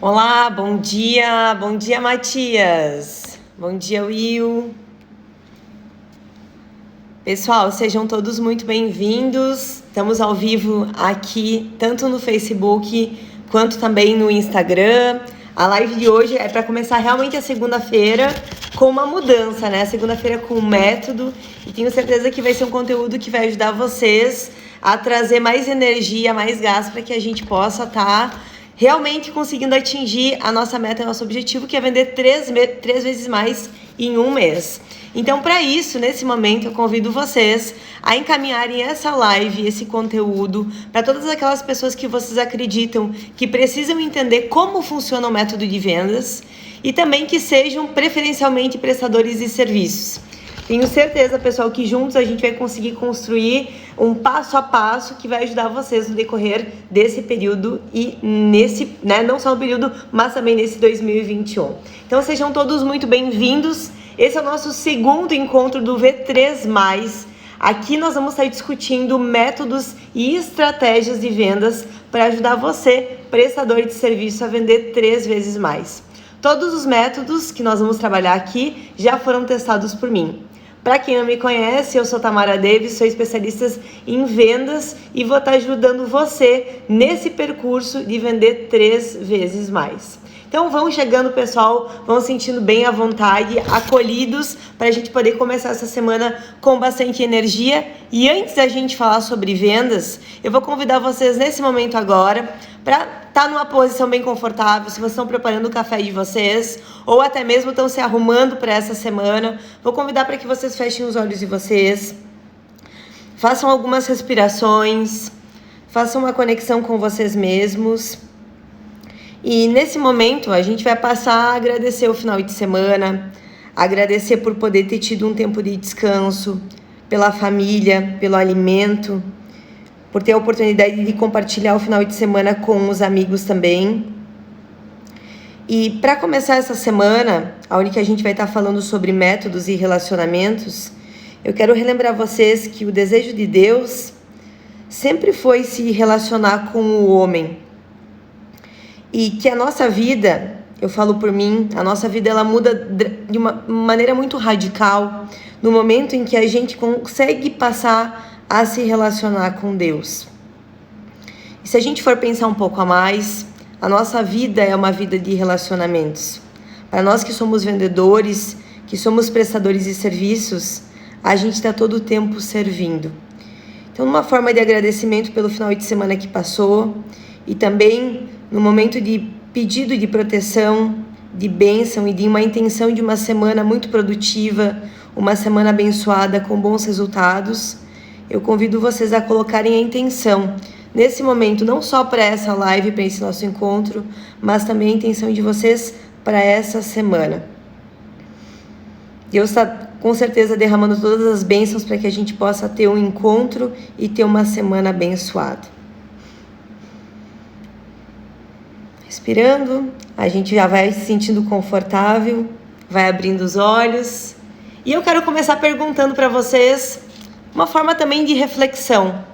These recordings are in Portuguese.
Olá, bom dia Matias, bom dia Will. Pessoal, sejam todos muito bem-vindos, estamos ao vivo aqui, tanto no Facebook quanto também no Instagram. A live de hoje é para começar realmente a segunda-feira com uma mudança, né? Segunda-feira com um método, e tenho certeza que vai ser um conteúdo que vai ajudar vocês a trazer mais energia, mais gás para que a gente possa estar realmente conseguindo atingir a nossa meta, nosso objetivo, que é vender três vezes mais em um mês. Então, para isso, nesse momento, eu convido vocês a encaminharem essa live, esse conteúdo, para todas aquelas pessoas que vocês acreditam que precisam entender como funciona o método de vendas e também que sejam preferencialmente prestadores de serviços. Tenho certeza, pessoal, que juntos a gente vai conseguir construir um passo a passo que vai ajudar vocês no decorrer desse período e nesse, né, não só no período, mas também nesse 2021. Então sejam todos muito bem-vindos. Esse é o nosso segundo encontro do V3+. Aqui nós vamos estar discutindo métodos e estratégias de vendas para ajudar você, prestador de serviço, a vender 3 vezes mais. Todos os métodos que nós vamos trabalhar aqui já foram testados por mim. Para quem não me conhece, eu sou Tamara Davis, sou especialista em vendas e vou estar ajudando você nesse percurso de vender 3 vezes mais. Então vão chegando, pessoal, vão sentindo bem à vontade, acolhidos, para a gente poder começar essa semana com bastante energia. E antes da gente falar sobre vendas, eu vou convidar vocês nesse momento agora para estar numa posição bem confortável. Se vocês estão preparando o café de vocês ou até mesmo estão se arrumando para essa semana, vou convidar para que vocês fechem os olhos de vocês, façam algumas respirações, façam uma conexão com vocês mesmos. E nesse momento a gente vai passar a agradecer o final de semana, agradecer por poder ter tido um tempo de descanso, pela família, pelo alimento, por ter a oportunidade de compartilhar o final de semana com os amigos também. E para começar essa semana, onde que a gente vai estar falando sobre métodos e relacionamentos, eu quero relembrar vocês que o desejo de Deus sempre foi se relacionar com o homem. E que a nossa vida, eu falo por mim, a nossa vida ela muda de uma maneira muito radical no momento em que a gente consegue passar a se relacionar com Deus. E se a gente for pensar um pouco a mais, a nossa vida é uma vida de relacionamentos. Para nós que somos vendedores, que somos prestadores de serviços, a gente está todo o tempo servindo. Então, numa forma de agradecimento pelo final de semana que passou e também no momento de pedido de proteção, de bênção e de uma intenção de uma semana muito produtiva, uma semana abençoada com bons resultados, eu convido vocês a colocarem a intenção nesse momento, não só para essa live, para esse nosso encontro, mas também a intenção de vocês para essa semana. Deus está com certeza derramando todas as bênçãos para que a gente possa ter um encontro e ter uma semana abençoada. Respirando, a gente já vai se sentindo confortável, vai abrindo os olhos. E eu quero começar perguntando para vocês uma forma também de reflexão.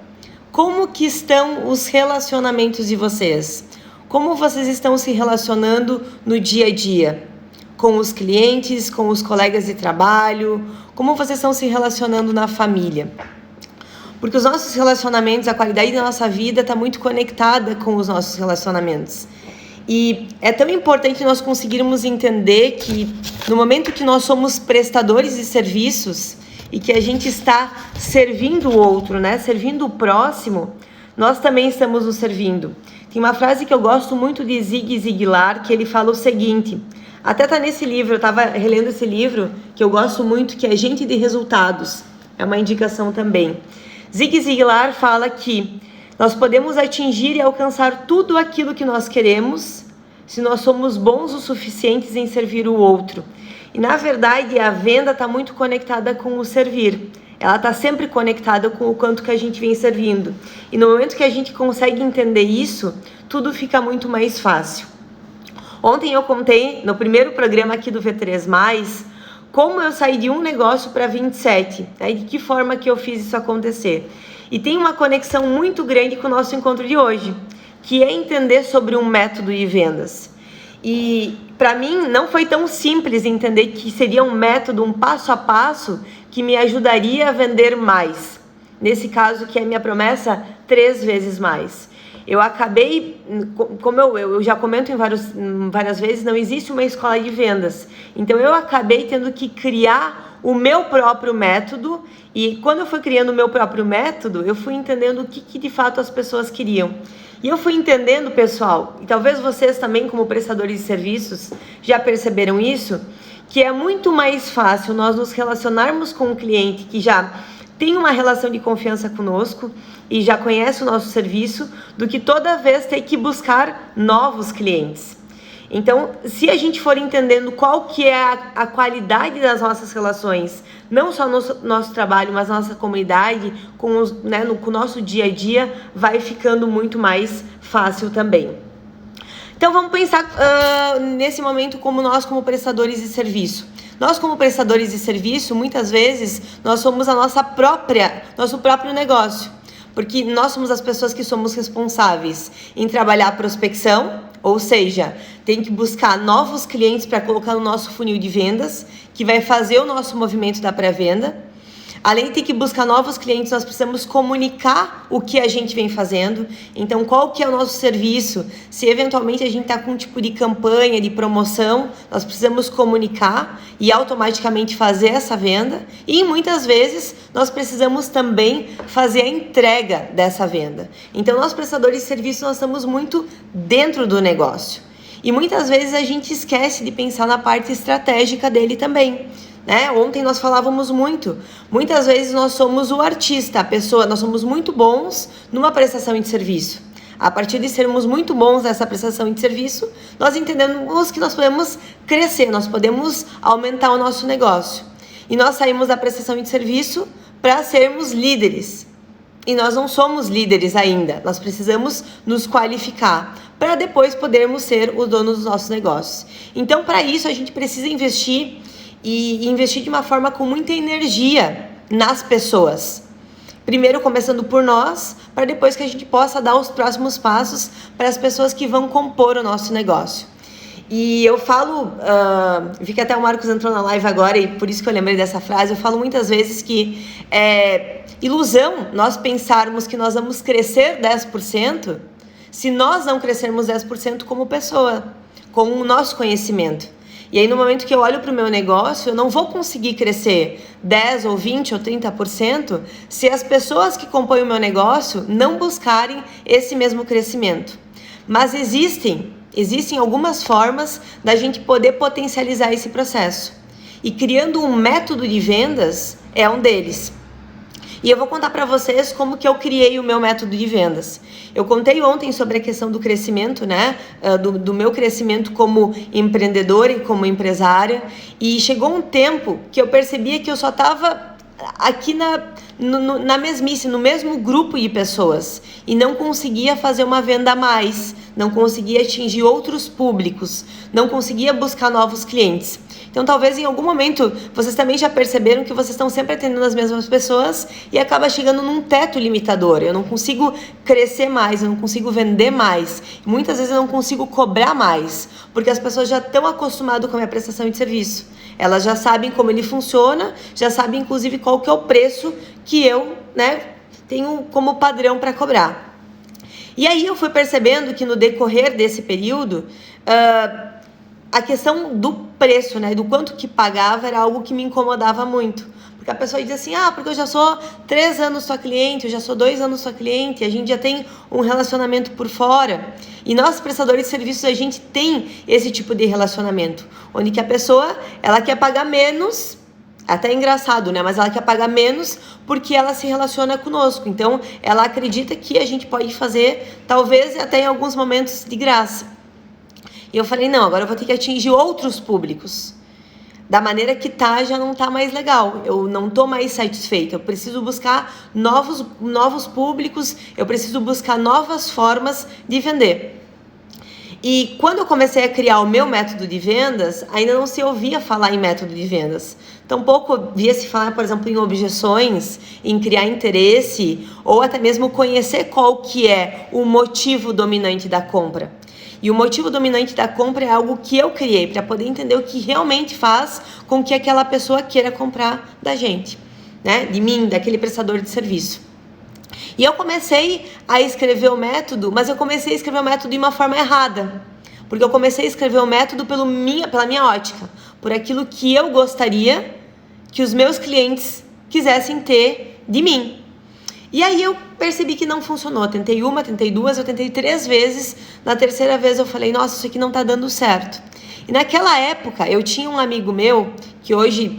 Como que estão os relacionamentos de vocês? Como vocês estão se relacionando no dia a dia? Com os clientes, com os colegas de trabalho? Como vocês estão se relacionando na família? Porque os nossos relacionamentos, a qualidade da nossa vida está muito conectada com os nossos relacionamentos. E é tão importante nós conseguirmos entender que no momento que nós somos prestadores de serviços e que a gente está servindo o outro, né? Servindo o próximo, nós também estamos nos servindo. Tem uma frase que eu gosto muito de Zig Ziglar, que ele fala o seguinte, até tá nesse livro, eu estava relendo esse livro, que eu gosto muito, que é Gente de Resultados. É uma indicação também. Zig Ziglar fala que nós podemos atingir e alcançar tudo aquilo que nós queremos se nós somos bons o suficientes em servir o outro. E, na verdade, a venda está muito conectada com o servir. Ela está sempre conectada com o quanto que a gente vem servindo. E no momento que a gente consegue entender isso, tudo fica muito mais fácil. Ontem eu contei, no primeiro programa aqui do V3+, como eu saí de um negócio para 27. Né? E de que forma que eu fiz isso acontecer. E tem uma conexão muito grande com o nosso encontro de hoje, que é entender sobre um método de vendas. E para mim não foi tão simples entender que seria um método, um passo a passo que me ajudaria a vender mais. Nesse caso, que é minha promessa, 3 vezes mais. Eu acabei, como eu já comento várias vezes, não existe uma escola de vendas. Então eu acabei tendo que criar o meu próprio método, e quando eu fui criando o meu próprio método, eu fui entendendo o que de fato as pessoas queriam. E eu fui entendendo, pessoal, e talvez vocês também como prestadores de serviços já perceberam isso, que é muito mais fácil nós nos relacionarmos com um cliente que já tem uma relação de confiança conosco e já conhece o nosso serviço, do que toda vez ter que buscar novos clientes. Então, se a gente for entendendo qual que é a qualidade das nossas relações, não só no nosso trabalho, mas na nossa comunidade, com o nosso dia a dia, vai ficando muito mais fácil também. Então, vamos pensar nesse momento como nós, como prestadores de serviço. Nós, como prestadores de serviço, muitas vezes, nós somos nosso próprio negócio. Porque nós somos as pessoas que somos responsáveis em trabalhar a prospecção, ou seja, tem que buscar novos clientes para colocar no nosso funil de vendas, que vai fazer o nosso movimento da pré-venda. Além de ter que buscar novos clientes, nós precisamos comunicar o que a gente vem fazendo. Então, qual que é o nosso serviço? Se eventualmente a gente está com um tipo de campanha, de promoção, nós precisamos comunicar e automaticamente fazer essa venda. E muitas vezes nós precisamos também fazer a entrega dessa venda. Então, nós prestadores de serviço, nós estamos muito dentro do negócio. E muitas vezes a gente esquece de pensar na parte estratégica dele também. Ontem nós falávamos muitas vezes nós somos o artista, a pessoa, nós somos muito bons numa prestação de serviço. A partir de sermos muito bons nessa prestação de serviço, nós entendemos que nós podemos crescer, nós podemos aumentar o nosso negócio. E nós saímos da prestação de serviço para sermos líderes. E nós não somos líderes ainda, nós precisamos nos qualificar para depois podermos ser os donos dos nossos negócios. Então, para isso, a gente precisa investir e investir de uma forma com muita energia nas pessoas. Primeiro começando por nós, para depois que a gente possa dar os próximos passos para as pessoas que vão compor o nosso negócio. E eu falo, vi que até o Marcos entrou na live agora e por isso que eu lembrei dessa frase, eu falo muitas vezes que é ilusão nós pensarmos que nós vamos crescer 10% se nós não crescermos 10% como pessoa, com o nosso conhecimento. E aí, no momento que eu olho para o meu negócio, eu não vou conseguir crescer 10 ou 20 ou 30% se as pessoas que compõem o meu negócio não buscarem esse mesmo crescimento. Mas existem algumas formas da gente poder potencializar esse processo. E criando um método de vendas é um deles. E eu vou contar para vocês como que eu criei o meu método de vendas. Eu contei ontem sobre a questão do crescimento, do meu crescimento como empreendedora e como empresária. E chegou um tempo que eu percebia que eu só estava aqui na mesmice, no mesmo grupo de pessoas. E não conseguia fazer uma venda a mais, não conseguia atingir outros públicos, não conseguia buscar novos clientes. Então, talvez em algum momento vocês também já perceberam que vocês estão sempre atendendo as mesmas pessoas e acaba chegando num teto limitador. Eu não consigo crescer mais, eu não consigo vender mais. Muitas vezes eu não consigo cobrar mais, porque as pessoas já estão acostumadas com a minha prestação de serviço. Elas já sabem como ele funciona, já sabem inclusive qual que é o preço que eu tenho como padrão para cobrar. E aí eu fui percebendo que no decorrer desse período, a questão do preço, do quanto que pagava, era algo que me incomodava muito. Porque a pessoa diz assim, porque eu já sou 3 anos sua cliente, eu já sou 2 anos sua cliente, a gente já tem um relacionamento por fora. E nós, prestadores de serviços, a gente tem esse tipo de relacionamento, onde que a pessoa, ela quer pagar menos, até é engraçado, mas ela quer pagar menos porque ela se relaciona conosco. Então, ela acredita que a gente pode fazer, talvez até em alguns momentos, de graça. E eu falei, não, agora eu vou ter que atingir outros públicos. Da maneira que já não tá mais legal. Eu não tô mais satisfeita. Eu preciso buscar novos públicos, eu preciso buscar novas formas de vender. E quando eu comecei a criar o meu método de vendas, ainda não se ouvia falar em método de vendas. Tampouco via se falar, por exemplo, em objeções, em criar interesse, ou até mesmo conhecer qual que é o motivo dominante da compra. E o motivo dominante da compra é algo que eu criei para poder entender o que realmente faz com que aquela pessoa queira comprar da gente, né? De mim, daquele prestador de serviço. E eu comecei a escrever o método, mas eu comecei a escrever o método de uma forma errada. Porque eu comecei a escrever o método pela minha ótica, por aquilo que eu gostaria que os meus clientes quisessem ter de mim. E aí eu percebi que não funcionou. Eu tentei uma, tentei duas, eu tentei 3 vezes. Na terceira vez eu falei, nossa, isso aqui não tá dando certo. E naquela época eu tinha um amigo meu que hoje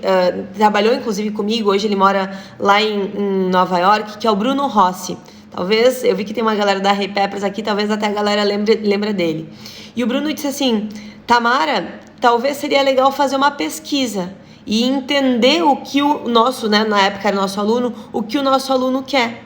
trabalhou inclusive comigo, hoje ele mora lá em Nova York, que é o Bruno Rossi. Talvez, eu vi que tem uma galera da Hey Peppers aqui, talvez até a galera lembra dele. E o Bruno disse assim, Tamara, talvez seria legal fazer uma pesquisa e entender o que o nosso, né, na época era nosso aluno, o que o nosso aluno quer.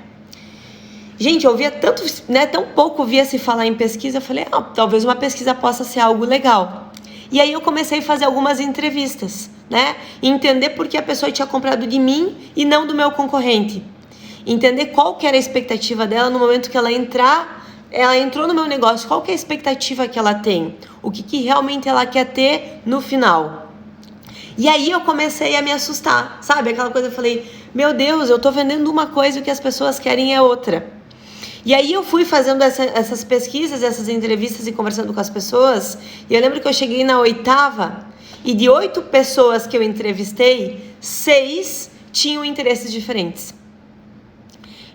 Gente, eu via tanto, né, tão pouco via se falar em pesquisa, eu falei, talvez uma pesquisa possa ser algo legal. E aí eu comecei a fazer algumas entrevistas, né? E entender por que a pessoa tinha comprado de mim e não do meu concorrente. Entender qual que era a expectativa dela no momento que ela entrou no meu negócio, qual que é a expectativa que ela tem, o que realmente ela quer ter no final. E aí eu comecei a me assustar, sabe? Aquela coisa, eu falei, meu Deus, eu tô vendendo uma coisa e o que as pessoas querem é outra. E aí eu fui fazendo essas pesquisas, essas entrevistas e conversando com as pessoas. E eu lembro que eu cheguei na 8ª e de 8 pessoas que eu entrevistei, 6 tinham interesses diferentes.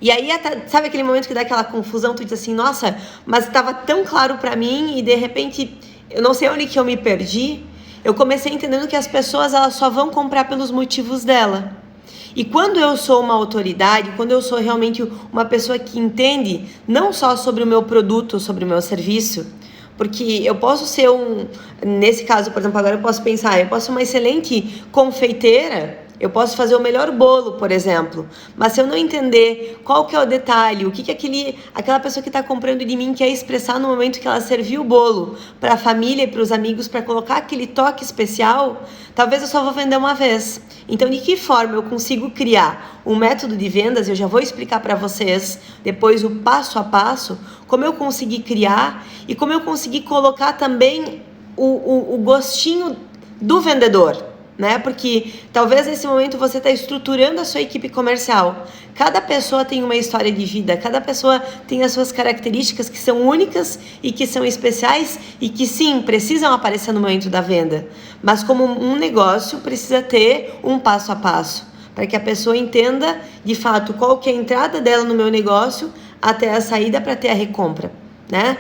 E aí, sabe aquele momento que dá aquela confusão? Tu diz assim, nossa, mas estava tão claro para mim e de repente, eu não sei onde que eu me perdi. Eu comecei entendendo que as pessoas elas só vão comprar pelos motivos dela. E quando eu sou uma autoridade, quando eu sou realmente uma pessoa que entende não só sobre o meu produto, sobre o meu serviço, porque eu posso ser nesse caso, por exemplo, agora eu posso pensar, eu posso ser uma excelente confeiteira, eu posso fazer o melhor bolo, por exemplo, mas se eu não entender qual que é o detalhe, o que aquela pessoa que está comprando de mim quer expressar no momento que ela serviu o bolo para a família e para os amigos, para colocar aquele toque especial, talvez eu só vou vender uma vez. Então, de que forma eu consigo criar um método de vendas? Eu já vou explicar para vocês depois o passo a passo, como eu consegui criar e como eu consegui colocar também o gostinho do vendedor. Né? Porque talvez nesse momento você está estruturando a sua equipe comercial. Cada pessoa tem uma história de vida, cada pessoa tem as suas características que são únicas e que são especiais e que sim, precisam aparecer no momento da venda. Mas como um negócio precisa ter um passo a passo, para que a pessoa entenda de fato qual que é a entrada dela no meu negócio até a saída para ter a recompra. Né?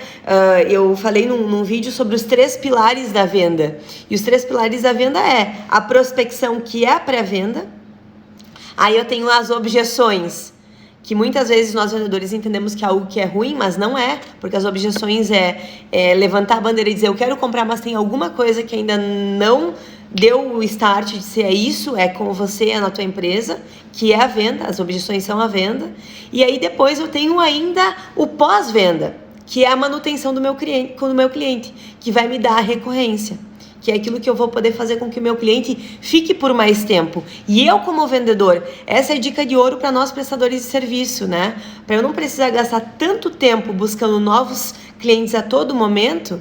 Eu falei num vídeo sobre os 3 pilares da venda. E os 3 pilares da venda é a prospecção, que é a pré-venda. Aí eu tenho as objeções, que muitas vezes nós vendedores entendemos que é algo que é ruim, mas não é, porque as objeções é levantar a bandeira e dizer eu quero comprar, mas tem alguma coisa que ainda não deu o start de ser isso, é com você, é na tua empresa, que é a venda, as objeções são a venda. E aí depois eu tenho ainda o pós-venda, que é a manutenção do meu cliente, que vai me dar a recorrência, que é aquilo que eu vou poder fazer com que o meu cliente fique por mais tempo. E eu, como vendedor, essa é a dica de ouro para nós prestadores de serviço, né? Para eu não precisar gastar tanto tempo buscando novos clientes a todo momento,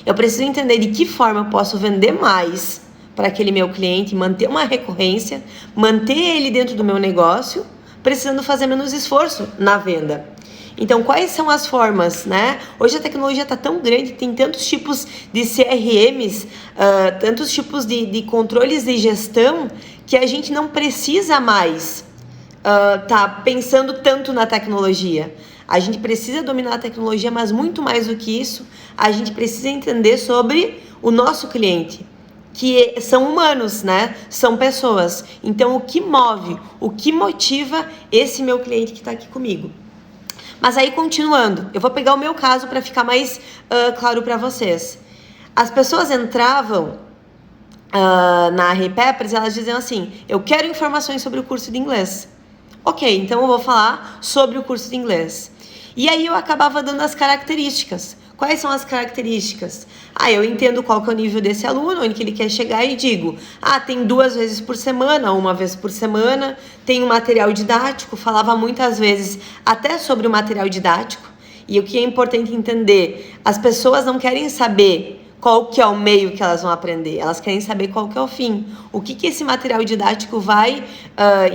eu preciso entender de que forma eu posso vender mais para aquele meu cliente, manter uma recorrência, manter ele dentro do meu negócio, precisando fazer menos esforço na venda. Então, quais são as formas, né? Hoje a tecnologia está tão grande, tem tantos tipos de CRMs, tantos tipos de controles de gestão, que a gente não precisa mais tá pensando tanto na tecnologia. A gente precisa dominar a tecnologia, mas muito mais do que isso, a gente precisa entender sobre o nosso cliente, que são humanos, né? São pessoas. Então, o que move, o que motiva esse meu cliente que está aqui comigo? Mas aí, continuando, eu vou pegar o meu caso para ficar mais claro para vocês. As pessoas entravam na Hey Peppers e elas diziam assim, eu quero informações sobre o curso de inglês. Ok, então eu vou falar sobre o curso de inglês. E aí eu acabava dando as características. Quais são as características? Eu entendo qual que é o nível desse aluno, onde que ele quer chegar e digo, tem 2 vezes por semana, 1 vez por semana, tem um material didático, falava muitas vezes até sobre o material didático. E o que é importante entender, as pessoas não querem saber qual que é o meio que elas vão aprender, elas querem saber qual que é o fim. O que esse material didático vai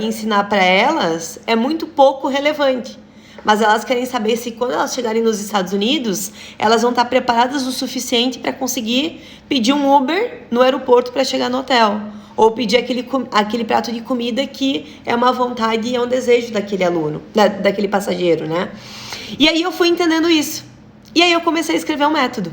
ensinar para elas é muito pouco relevante. Mas elas querem saber se quando elas chegarem nos Estados Unidos, elas vão estar preparadas o suficiente para conseguir pedir um Uber no aeroporto para chegar no hotel. Ou pedir aquele prato de comida que é uma vontade e é um desejo daquele aluno, daquele passageiro, né? E aí eu fui entendendo isso. E aí eu comecei a escrever um método.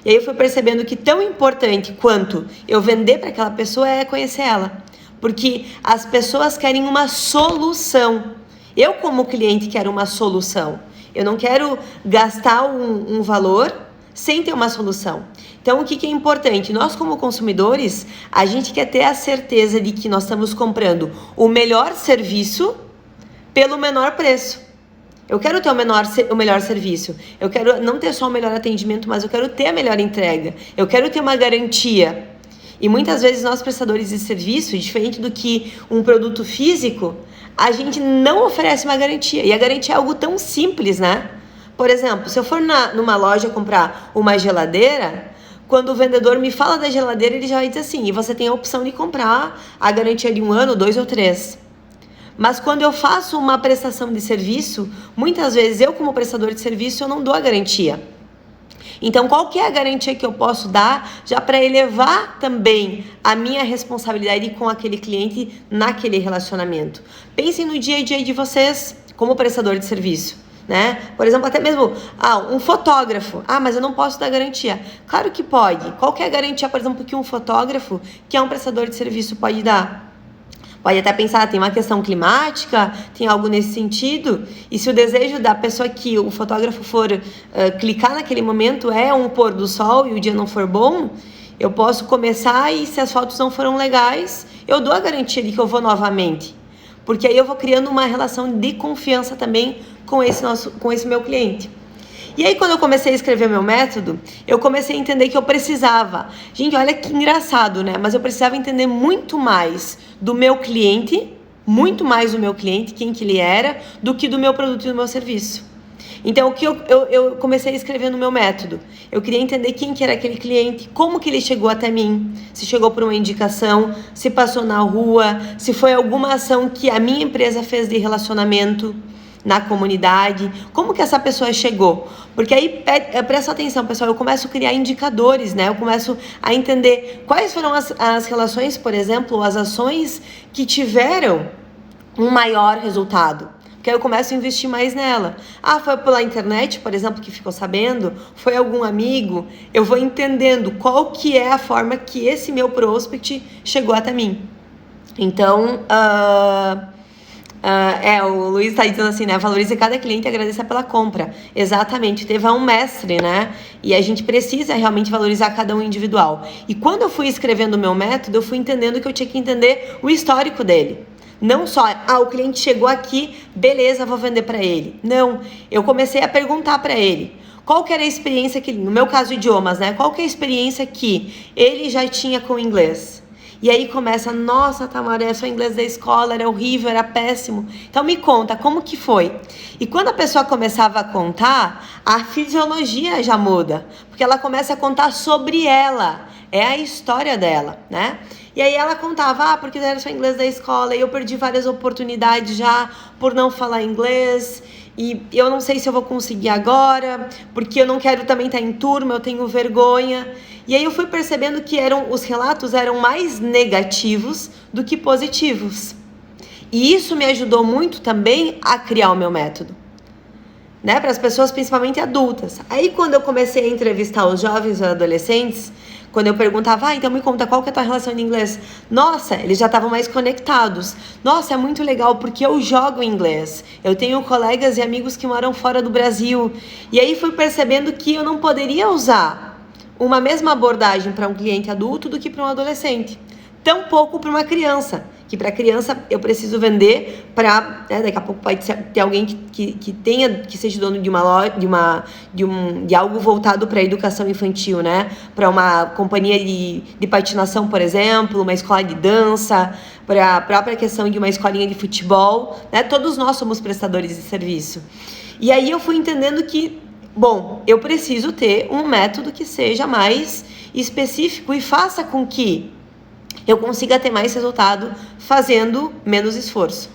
E aí eu fui percebendo que tão importante quanto eu vender para aquela pessoa é conhecer ela. Porque as pessoas querem uma solução. Eu, como cliente, quero uma solução. Eu não quero gastar um valor sem ter uma solução. Então, o que é importante? Nós, como consumidores, a gente quer ter a certeza de que nós estamos comprando o melhor serviço pelo menor preço. Eu quero ter o melhor serviço. Eu quero não ter só o melhor atendimento, mas eu quero ter a melhor entrega. Eu quero ter uma garantia. E muitas vezes nós, prestadores de serviço, diferente do que um produto físico, a gente não oferece uma garantia. E a garantia é algo tão simples, né? Por exemplo, se eu for numa loja comprar uma geladeira, quando o vendedor me fala da geladeira, ele já vai dizer assim, e você tem a opção de comprar a garantia de 1 ano, 2 ou 3. Mas quando eu faço uma prestação de serviço, muitas vezes eu, como prestador de serviço, eu não dou a garantia. Então, qual que é a garantia que eu posso dar já para elevar também a minha responsabilidade com aquele cliente naquele relacionamento? Pensem no dia a dia de vocês como prestador de serviço, né? Por exemplo, até mesmo um fotógrafo. Mas eu não posso dar garantia. Claro que pode. Qual que é a garantia, por exemplo, que um fotógrafo, que é um prestador de serviço, pode dar? Pode até pensar, tem uma questão climática, tem algo nesse sentido, e se o desejo da pessoa que o fotógrafo for clicar naquele momento é um pôr do sol e o dia não for bom, eu posso começar e se as fotos não foram legais, eu dou a garantia de que eu vou novamente. Porque aí eu vou criando uma relação de confiança também com esse meu cliente. E aí, quando eu comecei a escrever meu método, eu comecei a entender que eu precisava... Gente, olha que engraçado, né? Mas eu precisava entender muito mais do meu cliente, quem que ele era, do que do meu produto e do meu serviço. Então, o que eu comecei a escrever no meu método? Eu queria entender quem que era aquele cliente, como que ele chegou até mim, se chegou por uma indicação, se passou na rua, se foi alguma ação que a minha empresa fez de relacionamento na comunidade, como que essa pessoa chegou? Porque aí, presta atenção, pessoal, eu começo a criar indicadores, né? Eu começo a entender quais foram as relações, por exemplo, as ações que tiveram um maior resultado. Porque aí eu começo a investir mais nela. Foi pela internet, por exemplo, que ficou sabendo? Foi algum amigo? Eu vou entendendo qual que é a forma que esse meu prospect chegou até mim. Então, o Luiz está dizendo assim, né? Valorize cada cliente e agradeça pela compra. Exatamente, teve um mestre, né? E a gente precisa realmente valorizar cada um individual. E quando eu fui escrevendo o meu método, eu fui entendendo que eu tinha que entender o histórico dele. Não só, o cliente chegou aqui, beleza, vou vender para ele. Não, eu comecei a perguntar para ele. Qual que era a experiência que, no meu caso, idiomas, né? Qual que é a experiência que ele já tinha com o inglês? E aí começa, nossa, Tamara, só inglês da escola, era horrível, era péssimo. Então me conta, como que foi? E quando a pessoa começava a contar, a fisiologia já muda. Porque ela começa a contar sobre ela, é a história dela, né? E aí ela contava, porque era só inglês da escola, e eu perdi várias oportunidades já por não falar inglês, e eu não sei se eu vou conseguir agora, porque eu não quero também estar em turma, eu tenho vergonha. E aí eu fui percebendo que os relatos eram mais negativos do que positivos. E isso me ajudou muito também a criar o meu método, né? Para as pessoas, principalmente adultas. Aí quando eu comecei a entrevistar os jovens e adolescentes, quando eu perguntava, então me conta, qual que é a tua relação em inglês? Nossa, eles já estavam mais conectados. Nossa, é muito legal porque eu jogo inglês. Eu tenho colegas e amigos que moram fora do Brasil. E aí fui percebendo que eu não poderia usar uma mesma abordagem para um cliente adulto do que para um adolescente. Tampouco para uma criança, que para criança eu preciso vender para, né, daqui a pouco pode ter alguém que seja dono de uma loja, de algo voltado para a educação infantil, né? Para uma companhia de patinação, por exemplo, uma escola de dança, para a própria questão de uma escolinha de futebol, né? Todos nós somos prestadores de serviço. E aí eu fui entendendo que, bom, eu preciso ter um método que seja mais específico e faça com que eu consiga ter mais resultado fazendo menos esforço.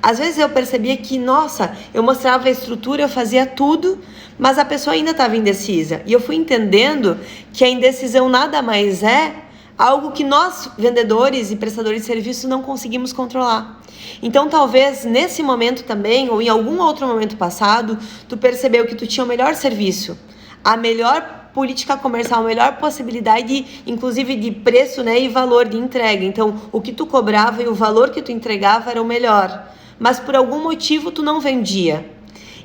Às vezes eu percebia que, nossa, eu mostrava a estrutura, eu fazia tudo, mas a pessoa ainda estava indecisa. E eu fui entendendo que a indecisão nada mais é algo que nós, vendedores e prestadores de serviço, não conseguimos controlar. Então, talvez, nesse momento também, ou em algum outro momento passado, tu percebeu que tu tinha o melhor serviço, a melhor política comercial, a melhor possibilidade, inclusive de preço, né, e valor de entrega. Então, o que tu cobrava e o valor que tu entregava era o melhor. Mas, por algum motivo, tu não vendia.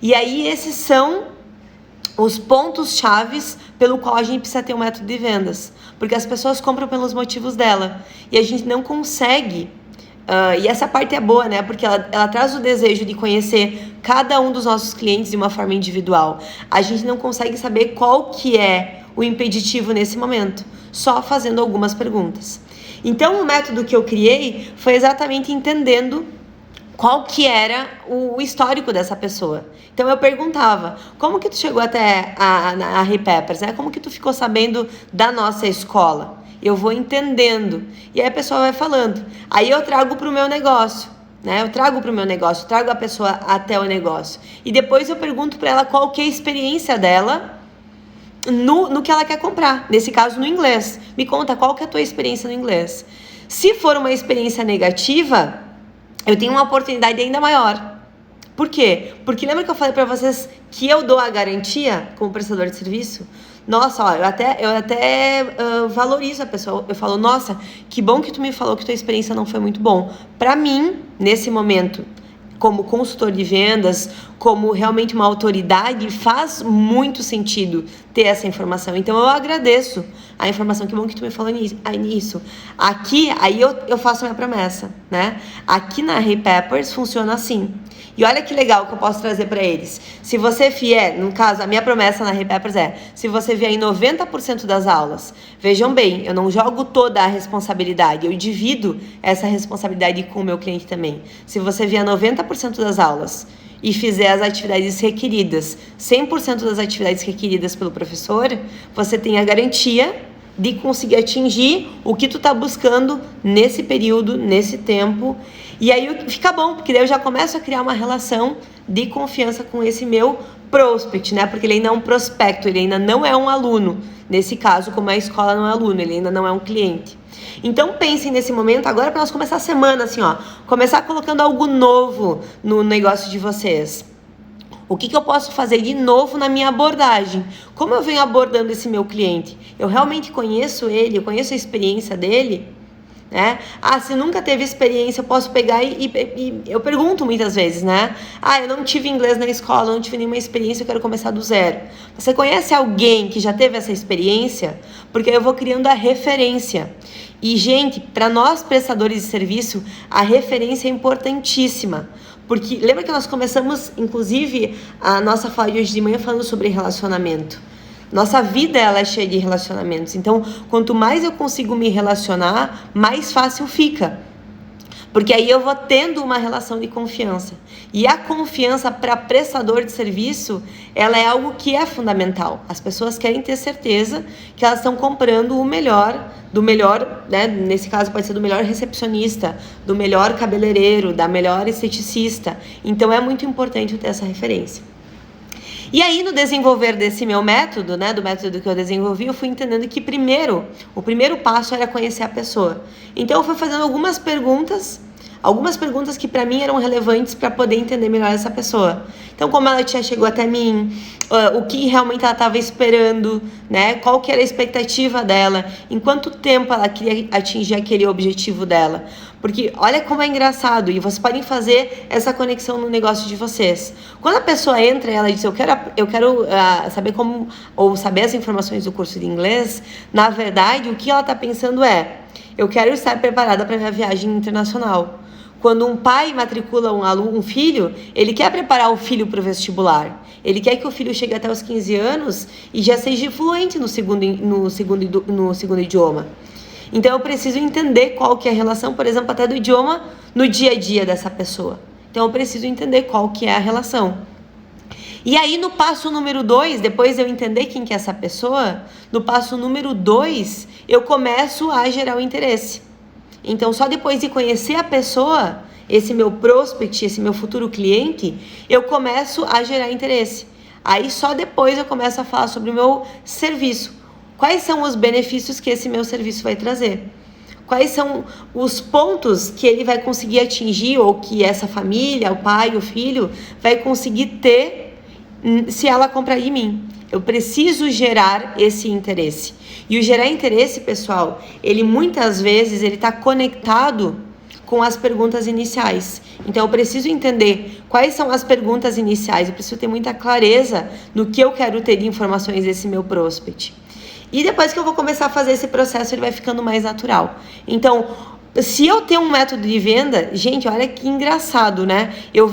E aí, esses são os pontos chaves pelo qual a gente precisa ter um método de vendas. Porque as pessoas compram pelos motivos dela. E a gente não consegue... e essa parte é boa, né? Porque ela traz o desejo de conhecer cada um dos nossos clientes de uma forma individual. A gente não consegue saber qual que é o impeditivo nesse momento, só fazendo algumas perguntas. Então, o método que eu criei foi exatamente entendendo qual que era o histórico dessa pessoa. Então, eu perguntava, como que tu chegou até a Repeppers, né? Como que tu ficou sabendo da nossa escola? Eu vou entendendo. E aí a pessoa vai falando. Aí eu trago para o meu negócio, né? Eu trago para o meu negócio, trago a pessoa até o negócio. E depois eu pergunto para ela qual que é a experiência dela no que ela quer comprar. Nesse caso, no inglês. Me conta qual que é a tua experiência no inglês. Se for uma experiência negativa, eu tenho uma oportunidade ainda maior. Por quê? Porque lembra que eu falei para vocês que eu dou a garantia como prestador de serviço? Nossa, ó, eu até valorizo a pessoa. Eu falo, nossa, que bom que tu me falou que tua experiência não foi muito bom. Para mim, nesse momento, como consultor de vendas, como realmente uma autoridade, faz muito sentido ter essa informação. Então, eu agradeço a informação. Que bom que tu me falou nisso. Aqui, aí eu faço a minha promessa, né? Aqui na Repeppers funciona assim. E olha que legal que eu posso trazer para eles. Se você vier, no caso, a minha promessa na Repeppers é, se você vier em 90% das aulas, vejam bem, eu não jogo toda a responsabilidade, eu divido essa responsabilidade com o meu cliente também. Se você vier 90% das aulas e fizer as atividades requeridas, 100% das atividades requeridas pelo professor, você tem a garantia de conseguir atingir o que tu tá buscando nesse período, nesse tempo. E aí fica bom, porque daí eu já começo a criar uma relação de confiança com esse meu prospect, né? Porque ele ainda é um prospecto, ele ainda não é um aluno. Nesse caso, como a escola não é aluno, ele ainda não é um cliente. Então pensem nesse momento agora para nós começar a semana, assim, ó. Começar colocando algo novo no negócio de vocês. O que eu posso fazer de novo na minha abordagem? Como eu venho abordando esse meu cliente? Eu realmente conheço ele, eu conheço a experiência dele? Né? Se nunca teve experiência, eu posso pegar e eu pergunto muitas vezes, né? Eu não tive inglês na escola, não tive nenhuma experiência, eu quero começar do zero. Você conhece alguém que já teve essa experiência? Porque eu vou criando a referência. E, gente, para nós prestadores de serviço, a referência é importantíssima. Porque lembra que nós começamos, inclusive, a nossa fala de hoje de manhã falando sobre relacionamento. Nossa vida ela é cheia de relacionamentos. Então, quanto mais eu consigo me relacionar, mais fácil fica. Porque aí eu vou tendo uma relação de confiança. E a confiança para prestador de serviço, ela é algo que é fundamental. As pessoas querem ter certeza que elas estão comprando o melhor, do melhor, né? Nesse caso pode ser do melhor recepcionista, do melhor cabeleireiro, da melhor esteticista. Então é muito importante ter essa referência. E aí, no desenvolver desse meu método, né, do método que eu desenvolvi, eu fui entendendo que o primeiro passo era conhecer a pessoa. Então, eu fui fazendo algumas perguntas que para mim eram relevantes para poder entender melhor essa pessoa. Então, como ela já chegou até mim, o que realmente ela estava esperando, né? Qual que era a expectativa dela, em quanto tempo ela queria atingir aquele objetivo dela. Porque olha como é engraçado, e vocês podem fazer essa conexão no negócio de vocês. Quando a pessoa entra e ela diz, eu quero saber como, ou saber as informações do curso de inglês, na verdade, o que ela está pensando é, eu quero estar preparada para minha viagem internacional. Quando um pai matricula um filho, ele quer preparar o filho para o vestibular. Ele quer que o filho chegue até os 15 anos e já seja fluente no segundo idioma. Então, eu preciso entender qual que é a relação, por exemplo, até do idioma no dia a dia dessa pessoa. Então, eu preciso entender qual que é a relação. E aí, no passo número 2, depois de eu entender quem que é essa pessoa, no passo número 2, eu começo a gerar o interesse. Então, só depois de conhecer a pessoa, esse meu prospect, esse meu futuro cliente, eu começo a gerar interesse. Aí, só depois eu começo a falar sobre o meu serviço. Quais são os benefícios que esse meu serviço vai trazer? Quais são os pontos que ele vai conseguir atingir, ou que essa família, o pai, o filho, vai conseguir ter se ela comprar de mim? Eu preciso gerar esse interesse. E o gerar interesse, pessoal, ele muitas vezes está conectado com as perguntas iniciais. Então, eu preciso entender quais são as perguntas iniciais. Eu preciso ter muita clareza no que eu quero ter de informações desse meu prospect. E depois que eu vou começar a fazer esse processo, ele vai ficando mais natural. Então, se eu tenho um método de venda, gente, olha que engraçado, né? Eu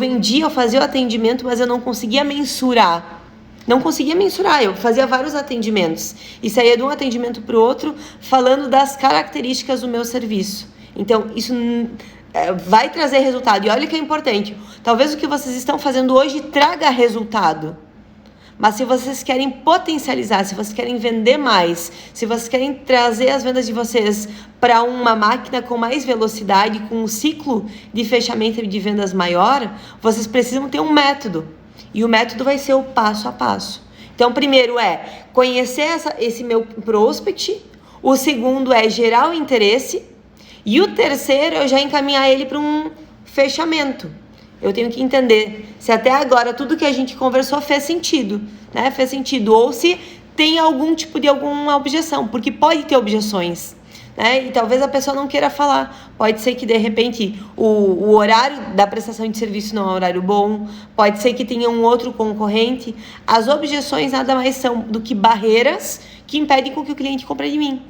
fazia o atendimento, mas eu não conseguia mensurar. Eu fazia vários atendimentos e saía de um atendimento para o outro falando das características do meu serviço. Então, isso vai trazer resultado. E olha que é importante. Talvez o que vocês estão fazendo hoje traga resultado. Mas se vocês querem potencializar, se vocês querem vender mais, se vocês querem trazer as vendas de vocês para uma máquina com mais velocidade, com um ciclo de fechamento de vendas maior, vocês precisam ter um método. E o método vai ser o passo a passo. Então, primeiro é conhecer esse meu prospect. O segundo é gerar o interesse. E o terceiro é já encaminhar ele para um fechamento. Eu tenho que entender se até agora tudo que a gente conversou fez sentido, né? Fez sentido. Ou se tem algum tipo de alguma objeção, porque pode ter objeções, né? E talvez a pessoa não queira falar. Pode ser que, de repente, o horário da prestação de serviço não é um horário bom. Pode ser que tenha um outro concorrente. As objeções nada mais são do que barreiras que impedem com que o cliente compre de mim.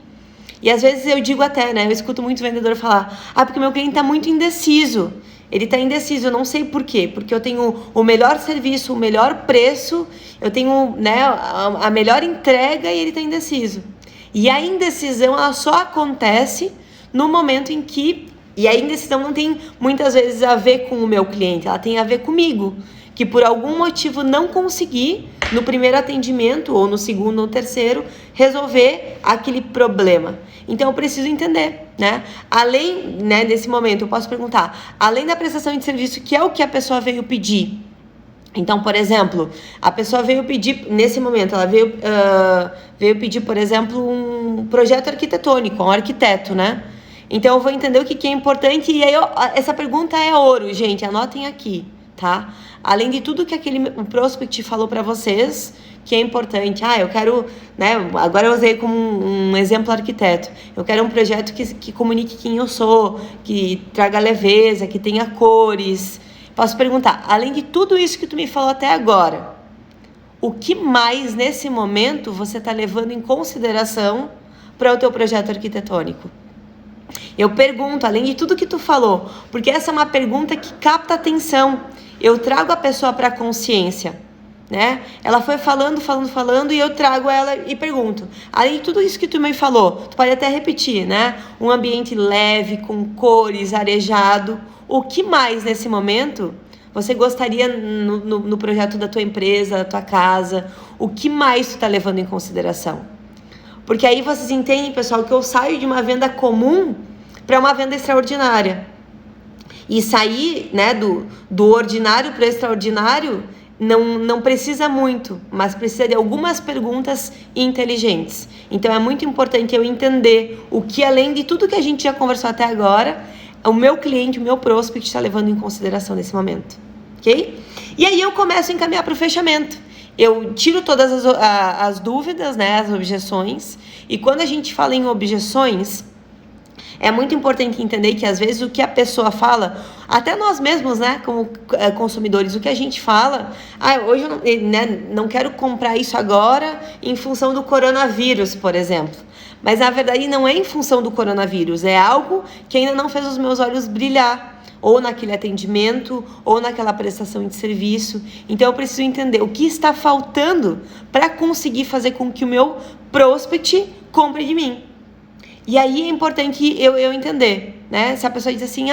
E às vezes eu digo até, né? Eu escuto muito vendedor falar: porque meu cliente está muito indeciso. Ele está indeciso, eu não sei por quê. Porque eu tenho o melhor serviço, o melhor preço, eu tenho, né, a melhor entrega e ele está indeciso. E a indecisão, ela só acontece no momento em que... E a indecisão não tem muitas vezes a ver com o meu cliente, ela tem a ver comigo. Que por algum motivo não consegui, no primeiro atendimento, ou no segundo ou terceiro, resolver aquele problema. Então, eu preciso entender, né? Além, né, desse momento, eu posso perguntar, além da prestação de serviço, que é o que a pessoa veio pedir. Então, por exemplo, a pessoa veio pedir, nesse momento, ela veio pedir, por exemplo, um projeto arquitetônico, um arquiteto, né? Então, eu vou entender o que é importante, e aí essa pergunta é ouro, gente, anotem aqui, tá? Além de tudo que aquele prospect falou para vocês, que é importante. Eu quero, né? Agora eu usei como um exemplo arquiteto. Eu quero um projeto que comunique quem eu sou, que traga leveza, que tenha cores. Posso perguntar, além de tudo isso que tu me falou até agora, o que mais nesse momento você está levando em consideração para o teu projeto arquitetônico? Eu pergunto, além de tudo que tu falou, porque essa é uma pergunta que capta atenção. Eu trago a pessoa para a consciência, né? Ela foi falando e eu trago ela e pergunto. Além de tudo isso que tu me falou, tu pode até repetir, né? Um ambiente leve, com cores, arejado. O que mais nesse momento você gostaria no projeto da tua empresa, da tua casa? O que mais tu tá levando em consideração? Porque aí vocês entendem, pessoal, que eu saio de uma venda comum para uma venda extraordinária. E sair, né, do ordinário para o extraordinário não precisa muito, mas precisa de algumas perguntas inteligentes. Então, é muito importante eu entender o que, além de tudo que a gente já conversou até agora, o meu cliente, o meu prospect está levando em consideração nesse momento. Ok? E aí eu começo a encaminhar para o fechamento. Eu tiro todas as dúvidas, né, as objeções. E quando a gente fala em objeções, É muito importante entender que, às vezes, o que a pessoa fala, até nós mesmos, né, como consumidores, o que a gente fala, hoje eu não quero comprar isso agora em função do coronavírus, por exemplo. Mas, na verdade, não é em função do coronavírus, é algo que ainda não fez os meus olhos brilhar, ou naquele atendimento, ou naquela prestação de serviço. Então, eu preciso entender o que está faltando para conseguir fazer com que o meu prospect compre de mim. E aí é importante eu entender, né? Se a pessoa diz assim,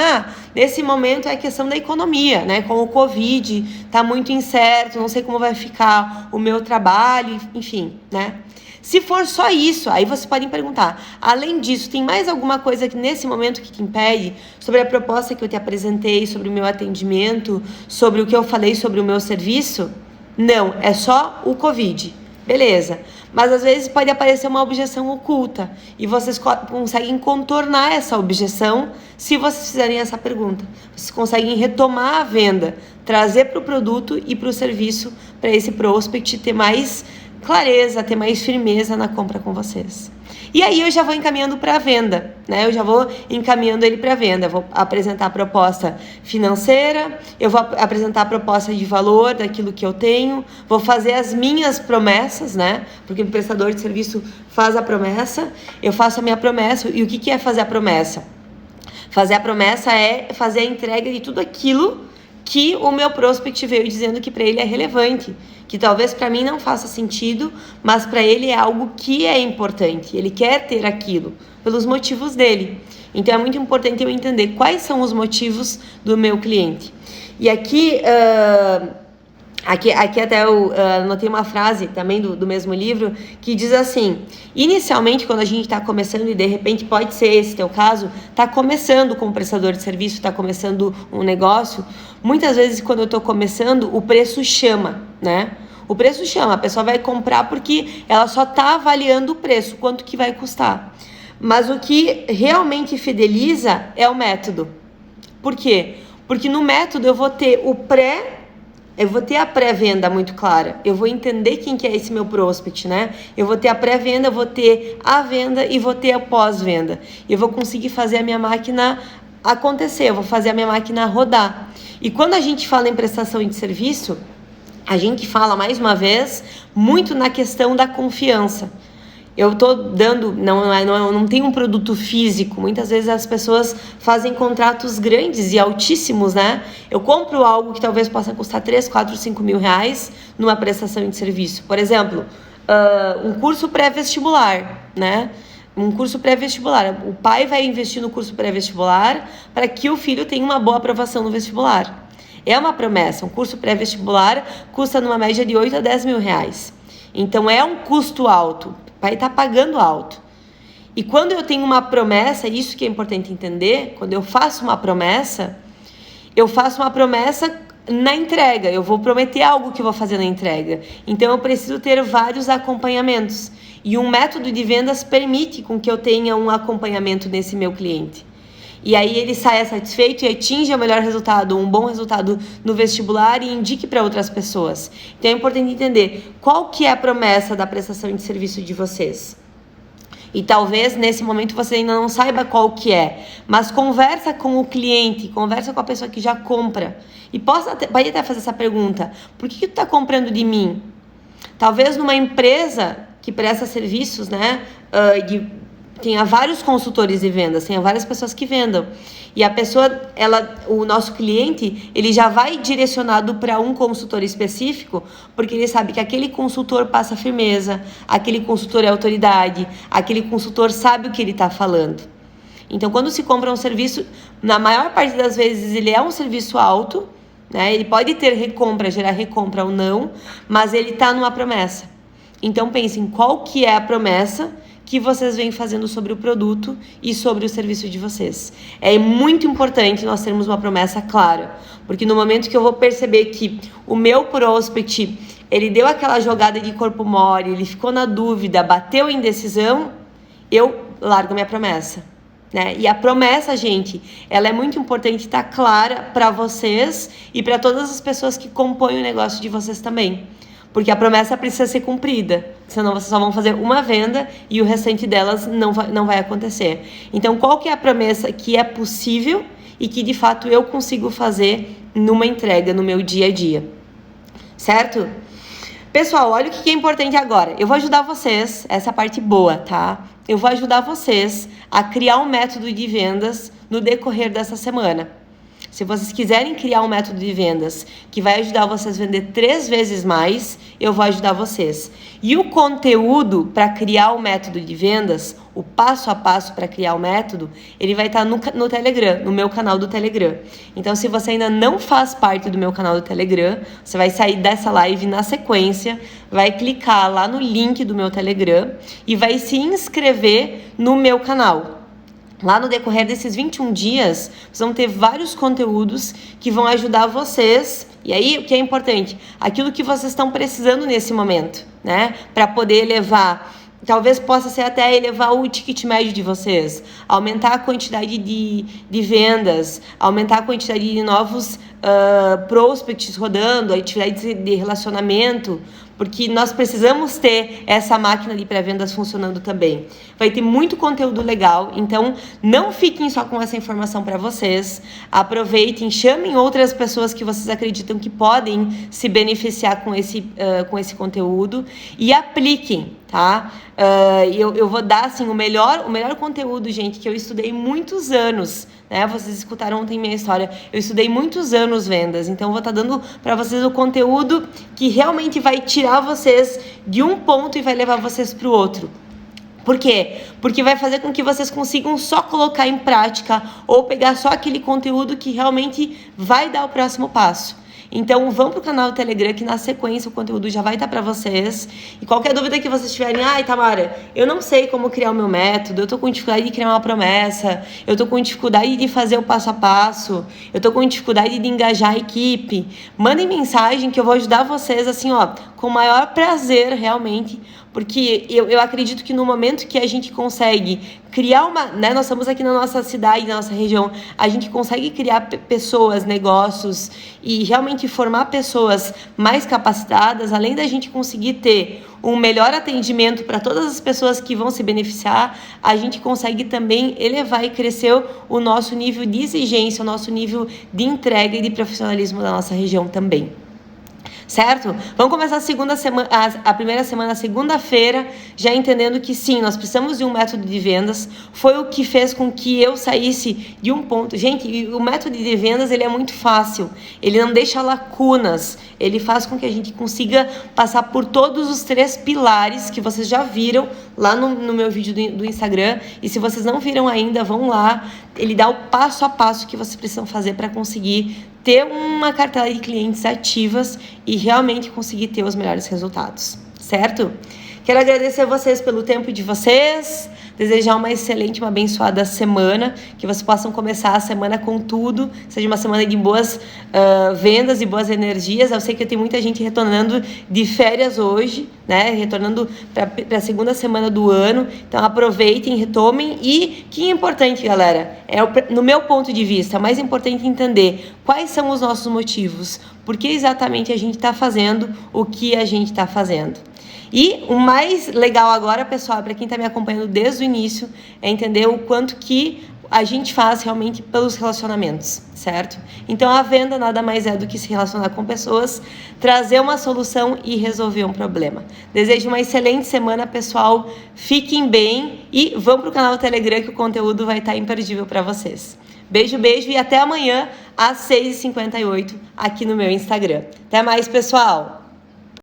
nesse momento é questão da economia, né? Com o Covid, tá muito incerto, não sei como vai ficar o meu trabalho, enfim, né? Se for só isso, aí vocês podem perguntar, além disso, tem mais alguma coisa que nesse momento que te impede sobre a proposta que eu te apresentei, sobre o meu atendimento, sobre o que eu falei sobre o meu serviço? Não, é só o Covid. Beleza. Mas às vezes pode aparecer uma objeção oculta e vocês conseguem contornar essa objeção se vocês fizerem essa pergunta. Vocês conseguem retomar a venda, trazer para o produto e para o serviço para esse prospect ter mais clareza, ter mais firmeza na compra com vocês. E aí eu já vou encaminhando para a venda, né? Eu já vou encaminhando ele para a venda. Eu vou apresentar a proposta financeira, eu vou apresentar a proposta de valor daquilo que eu tenho, vou fazer as minhas promessas, né? Porque o prestador de serviço faz a promessa, eu faço a minha promessa. E o que é fazer a promessa? Fazer a promessa é fazer a entrega de tudo aquilo que o meu prospect veio dizendo que para ele é relevante, que talvez para mim não faça sentido, mas para ele é algo que é importante, ele quer ter aquilo, pelos motivos dele. Então é muito importante eu entender quais são os motivos do meu cliente. E aqui até eu anotei uma frase também do mesmo livro que diz assim: inicialmente, quando a gente está começando, e de repente pode ser esse teu caso, está começando com um prestador de serviço, está começando um negócio, muitas vezes quando eu estou começando, o preço chama, né? O preço chama, a pessoa vai comprar porque ela só está avaliando o preço, quanto que vai custar. Mas o que realmente fideliza é o método. Por quê? Porque no método eu vou ter a pré-venda muito clara. Eu vou entender quem que é esse meu prospect, né? Eu vou ter a pré-venda, vou ter a venda e vou ter a pós-venda. Eu vou conseguir fazer a minha máquina acontecer, eu vou fazer a minha máquina rodar. E quando a gente fala em prestação de serviço, a gente fala, mais uma vez, muito na questão da confiança. Eu estou dando, não tem um produto físico. Muitas vezes as pessoas fazem contratos grandes e altíssimos, né? Eu compro algo que talvez possa custar 3, 4, 5 mil reais numa prestação de serviço. Por exemplo, um curso pré-vestibular, né? Um curso pré-vestibular. O pai vai investir no curso pré-vestibular para que o filho tenha uma boa aprovação no vestibular. É uma promessa. Um curso pré-vestibular custa numa média de 8 a 10 mil reais. Então é um custo alto. O pai está pagando alto. E quando eu tenho uma promessa, isso que é importante entender, quando eu faço uma promessa na entrega. Eu vou prometer algo que eu vou fazer na entrega. Então eu preciso ter vários acompanhamentos. E um método de vendas permite com que eu tenha um acompanhamento nesse meu cliente. E aí ele saia satisfeito e atinja o melhor resultado, um bom resultado no vestibular e indique para outras pessoas. Então é importante entender qual que é a promessa da prestação de serviço de vocês. E talvez nesse momento você ainda não saiba qual que é, mas conversa com o cliente, conversa com a pessoa que já compra. E pode até fazer essa pergunta: por que tu está comprando de mim? Talvez numa empresa que presta serviços, né, tenha vários consultores de vendas, tenha várias pessoas que vendam. E a pessoa, o nosso cliente, ele já vai direcionado para um consultor específico, porque ele sabe que aquele consultor passa firmeza, aquele consultor é autoridade, aquele consultor sabe o que ele está falando. Então, quando se compra um serviço, na maior parte das vezes ele é um serviço alto, né? Ele pode ter recompra, gerar recompra ou não, mas ele está numa promessa. Então, pensem qual que é a promessa que vocês vêm fazendo sobre o produto e sobre o serviço de vocês. É muito importante nós termos uma promessa clara, porque no momento que eu vou perceber que o meu prospect, ele deu aquela jogada de corpo mole, ele ficou na dúvida, bateu em decisão, eu largo minha promessa, né? E a promessa, gente, ela é muito importante estar clara para vocês e para todas as pessoas que compõem o negócio de vocês também. Porque a promessa precisa ser cumprida, senão vocês só vão fazer uma venda e o restante delas não vai acontecer. Então, qual que é a promessa que é possível e que, de fato, eu consigo fazer numa entrega, no meu dia a dia? Certo? Pessoal, olha o que é importante agora. Eu vou ajudar vocês, essa parte boa, tá? Eu vou ajudar vocês a criar um método de vendas no decorrer dessa semana. Se vocês quiserem criar um método de vendas que vai ajudar vocês a vender 3 vezes mais, eu vou ajudar vocês. E o conteúdo para criar o método de vendas, o passo a passo para criar o método, ele vai estar no Telegram, no meu canal do Telegram. Então, se você ainda não faz parte do meu canal do Telegram, você vai sair dessa live na sequência, vai clicar lá no link do meu Telegram e vai se inscrever no meu canal. Lá no decorrer desses 21 dias, vocês vão ter vários conteúdos que vão ajudar vocês. E aí, o que é importante? Aquilo que vocês estão precisando nesse momento, né? Para poder elevar, talvez possa ser até elevar o ticket médio de vocês, aumentar a quantidade de vendas, aumentar a quantidade de novos prospects rodando, atividades de relacionamento, porque nós precisamos ter essa máquina de pré-vendas funcionando também. Vai ter muito conteúdo legal, então não fiquem só com essa informação para vocês. Aproveitem, chamem outras pessoas que vocês acreditam que podem se beneficiar com esse conteúdo e apliquem, tá? Eu vou dar assim, o melhor conteúdo, gente, que eu estudei muitos anos, né? Vocês escutaram ontem minha história. Eu estudei muitos anos vendas, então eu vou estar dando para vocês o conteúdo que realmente vai tirar vocês de um ponto e vai levar vocês para o outro. Por quê? Porque vai fazer com que vocês consigam só colocar em prática ou pegar só aquele conteúdo que realmente vai dar o próximo passo. Então, vão para o canal do Telegram, que na sequência o conteúdo já vai estar para vocês. E qualquer dúvida que vocês tiverem, Tamara, eu não sei como criar o meu método, eu estou com dificuldade de criar uma promessa, eu estou com dificuldade de fazer o passo a passo, eu estou com dificuldade de engajar a equipe, mandem mensagem que eu vou ajudar vocês, assim, com o maior prazer, realmente, porque eu acredito que no momento que a gente consegue criar nós estamos aqui na nossa cidade, na nossa região, a gente consegue criar pessoas, negócios e realmente formar pessoas mais capacitadas, além da gente conseguir ter um melhor atendimento para todas as pessoas que vão se beneficiar, a gente consegue também elevar e crescer o nosso nível de exigência, o nosso nível de entrega e de profissionalismo da nossa região também. Certo? Vamos começar a primeira semana, segunda-feira, já entendendo que sim, nós precisamos de um método de vendas. Foi o que fez com que eu saísse de um ponto. Gente, o método de vendas, ele é muito fácil. Ele não deixa lacunas. Ele faz com que a gente consiga passar por todos os 3 pilares que vocês já viram lá no meu vídeo do Instagram. E se vocês não viram ainda, vão lá. Ele dá o passo a passo que vocês precisam fazer para conseguir ter uma cartela de clientes ativas e realmente conseguir ter os melhores resultados, certo? Quero agradecer a vocês pelo tempo de vocês, desejar uma excelente, uma abençoada semana, que vocês possam começar a semana com tudo, seja uma semana de boas vendas e boas energias. Eu sei que tem muita gente retornando de férias hoje, né? Retornando para a segunda semana do ano, então aproveitem, retomem e que é importante, galera, no meu ponto de vista, é mais importante entender quais são os nossos motivos, por que exatamente a gente está fazendo o que a gente está fazendo. E o mais legal agora, pessoal, para quem está me acompanhando desde o início, é entender o quanto que a gente faz realmente pelos relacionamentos, certo? Então, a venda nada mais é do que se relacionar com pessoas, trazer uma solução e resolver um problema. Desejo uma excelente semana, pessoal. Fiquem bem e vão para o canal do Telegram que o conteúdo vai estar imperdível para vocês. Beijo, beijo e até amanhã às 6h58 aqui no meu Instagram. Até mais, pessoal!